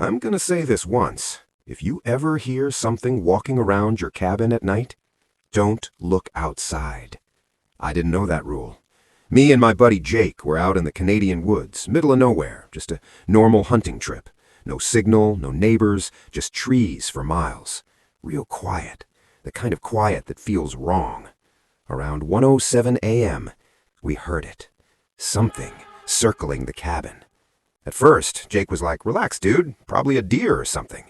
I'm gonna say this once. If you ever hear something walking around your cabin at night, don't look outside. I didn't know that rule. Me and my buddy Jake were out in the Canadian woods, middle of nowhere, just a normal hunting trip. No signal, no neighbors, just trees for miles. Real quiet, the kind of quiet that feels wrong. Around 1:07 a.m., we heard it. Something circling the cabin. At first, Jake was like, "Relax, dude, probably a deer or something."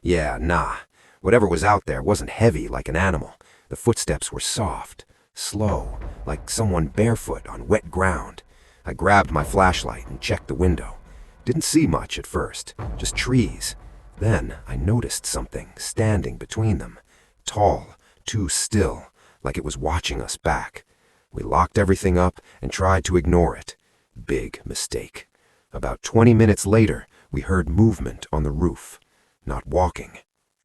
Yeah, nah. Whatever was out there wasn't heavy like an animal. The footsteps were soft, slow, like someone barefoot on wet ground. I grabbed my flashlight and checked the window. Didn't see much at first, just trees. Then I noticed something standing between them. Tall, too still, like it was watching us back. We locked everything up and tried to ignore it. Big mistake. About 20 minutes later, we heard movement on the roof. Not walking,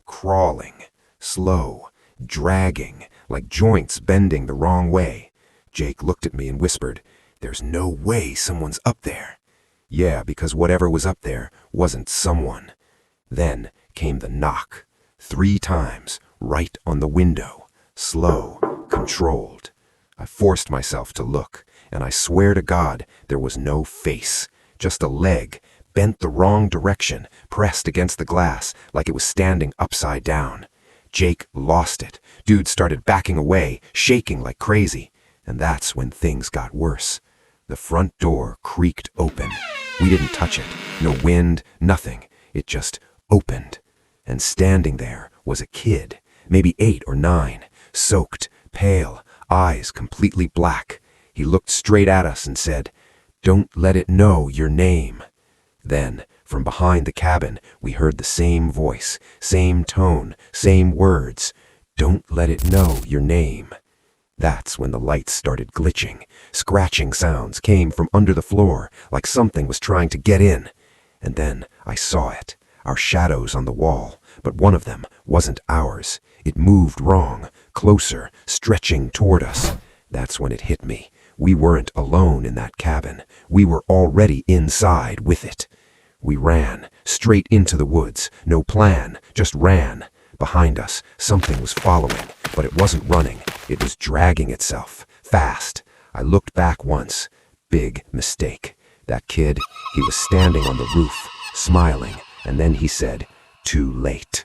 crawling, slow, dragging, like joints bending the wrong way. Jake looked at me and whispered, "There's no way someone's up there." Yeah, because whatever was up there wasn't someone. Then came the knock. 3 times, right on the window. Slow, controlled. I forced myself to look, and I swear to God, there was no face. Just a leg, bent the wrong direction, pressed against the glass like it was standing upside down. Jake lost it. Dude started backing away, shaking like crazy. And that's when things got worse. The front door creaked open. We didn't touch it. No wind, nothing. It just opened. And standing there was a kid, maybe 8 or 9, soaked, pale, eyes completely black. He looked straight at us and said, "Don't let it know your name." Then, from behind the cabin, we heard the same voice, same tone, same words. "Don't let it know your name." That's when the lights started glitching. Scratching sounds came from under the floor, like something was trying to get in. And then I saw it, our shadows on the wall, but one of them wasn't ours. It moved wrong, closer, stretching toward us. That's when it hit me. We weren't alone in that cabin. We were already inside with it. We ran, straight into the woods. No plan, just ran. Behind us, something was following, but it wasn't running. It was dragging itself, fast. I looked back once. Big mistake. That kid, he was standing on the roof, smiling, and then he said, "Too late."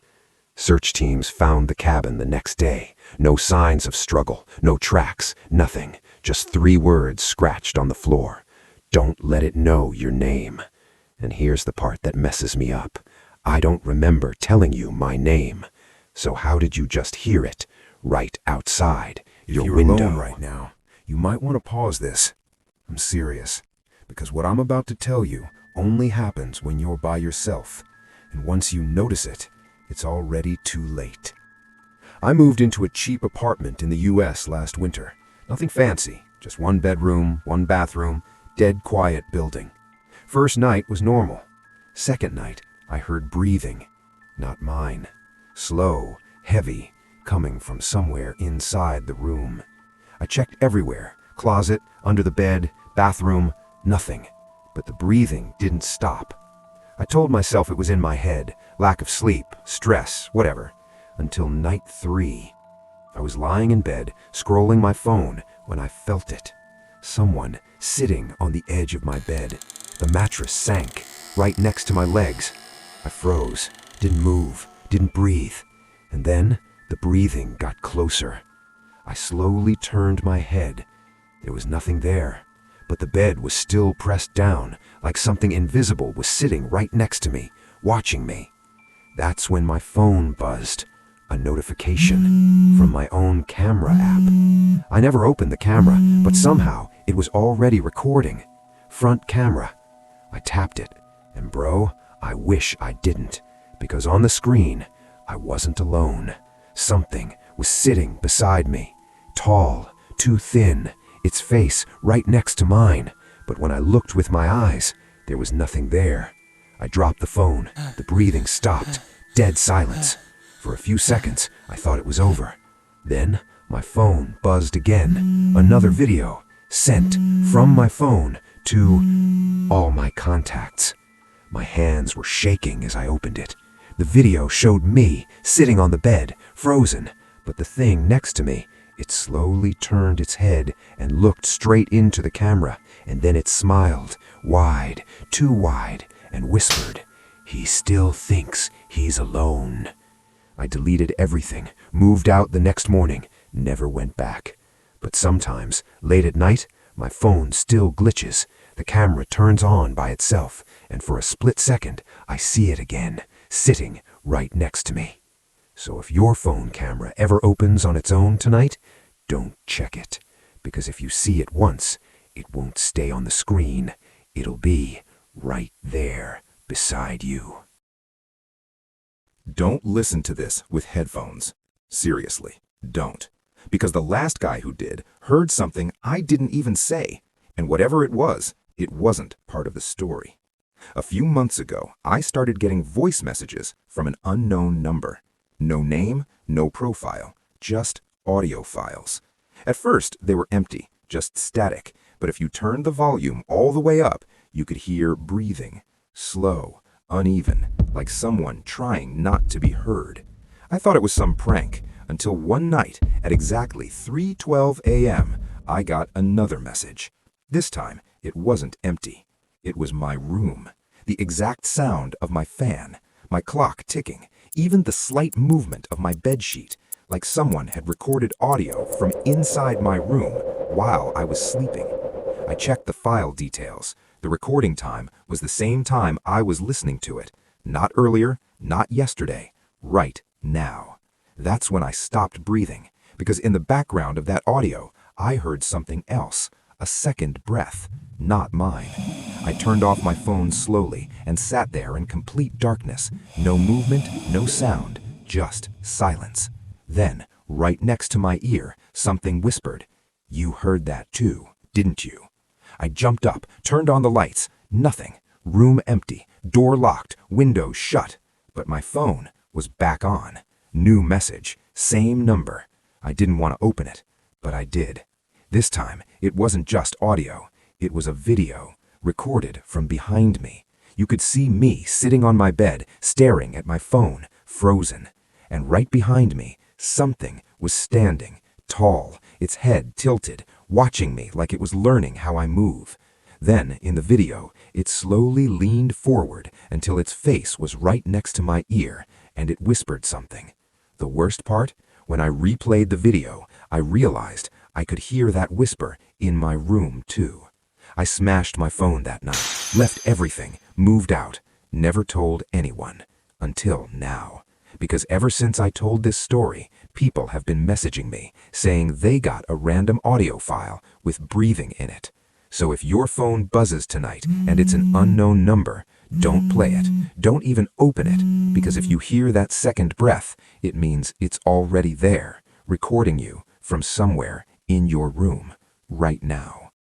Search teams found the cabin the next day. No signs of struggle, no tracks, nothing. Just 3 words scratched on the floor. "Don't let it know your name." And here's the part that messes me up. I don't remember telling you my name. So how did you just hear it? Right outside your window. If you're alone right now, you might want to pause this. I'm serious. Because what I'm about to tell you only happens when you're by yourself. And once you notice it, it's already too late. I moved into a cheap apartment in the US last winter. Nothing fancy, just 1 bedroom, 1 bathroom, dead quiet building. First night was normal. Second night, I heard breathing. Not mine. Slow, heavy, coming from somewhere inside the room. I checked everywhere, closet, under the bed, bathroom, nothing. But the breathing didn't stop. I told myself it was in my head, lack of sleep, stress, whatever. Until night 3. I was lying in bed, scrolling my phone, when I felt it. Someone sitting on the edge of my bed. The mattress sank, right next to my legs. I froze, didn't move, didn't breathe. And then the breathing got closer. I slowly turned my head. There was nothing there, but the bed was still pressed down, like something invisible was sitting right next to me, watching me. That's when my phone buzzed. A notification from my own camera app. I never opened the camera, but somehow it was already recording. Front camera. I tapped it, and bro, I wish I didn't, because on the screen, I wasn't alone. Something was sitting beside me. Tall, too thin, its face right next to mine. But when I looked with my eyes, there was nothing there. I dropped the phone. The breathing stopped. Dead silence. For a few seconds, I thought it was over. Then, my phone buzzed again. Another video, sent from my phone to all my contacts. My hands were shaking as I opened it. The video showed me sitting on the bed, frozen, but the thing next to me, it slowly turned its head and looked straight into the camera, and then it smiled, wide, too wide, and whispered, "He still thinks he's alone." I deleted everything, moved out the next morning, never went back. But sometimes, late at night, my phone still glitches. The camera turns on by itself, and for a split second, I see it again, sitting right next to me. So if your phone camera ever opens on its own tonight, don't check it. Because if you see it once, it won't stay on the screen. It'll be right there beside you. Don't listen to this with headphones. Seriously, don't. Because the last guy who did heard something I didn't even say, and whatever it wasn't part of the story. A few months ago, I started getting voice messages from an unknown number. No name, no profile, just audio files. At first, they were empty, just static, but if you turned the volume all the way up, you could hear breathing, slow, uneven, like someone trying not to be heard. I thought it was some prank, until one night, at exactly 3:12 a.m., I got another message. This time, it wasn't empty. It was my room. The exact sound of my fan, my clock ticking, even the slight movement of my bedsheet, like someone had recorded audio from inside my room while I was sleeping. I checked the file details. The recording time was the same time I was listening to it. Not earlier, not yesterday, right now. That's when I stopped breathing, because in the background of that audio, I heard something else, a second breath, not mine. I turned off my phone slowly and sat there in complete darkness. No movement, no sound, just silence. Then, right next to my ear, something whispered, "You heard that too, didn't you?" I jumped up, turned on the lights. Nothing. Room empty, door locked, windows shut. But my phone was back on. New message, same number. I didn't want to open it, but I did. This time, it wasn't just audio. It was a video, recorded from behind me. You could see me sitting on my bed, staring at my phone, frozen. And right behind me, something was standing, tall, its head tilted, watching me like it was learning how I move. Then, in the video, it slowly leaned forward until its face was right next to my ear, and it whispered something. The worst part? When I replayed the video, I realized I could hear that whisper in my room, too. I smashed my phone that night, left everything, moved out, never told anyone. Until now. Because ever since I told this story, people have been messaging me, saying they got a random audio file with breathing in it. So if your phone buzzes tonight and it's an unknown number, don't play it. Don't even open it, because if you hear that second breath, it means it's already there, recording you from somewhere in your room right now.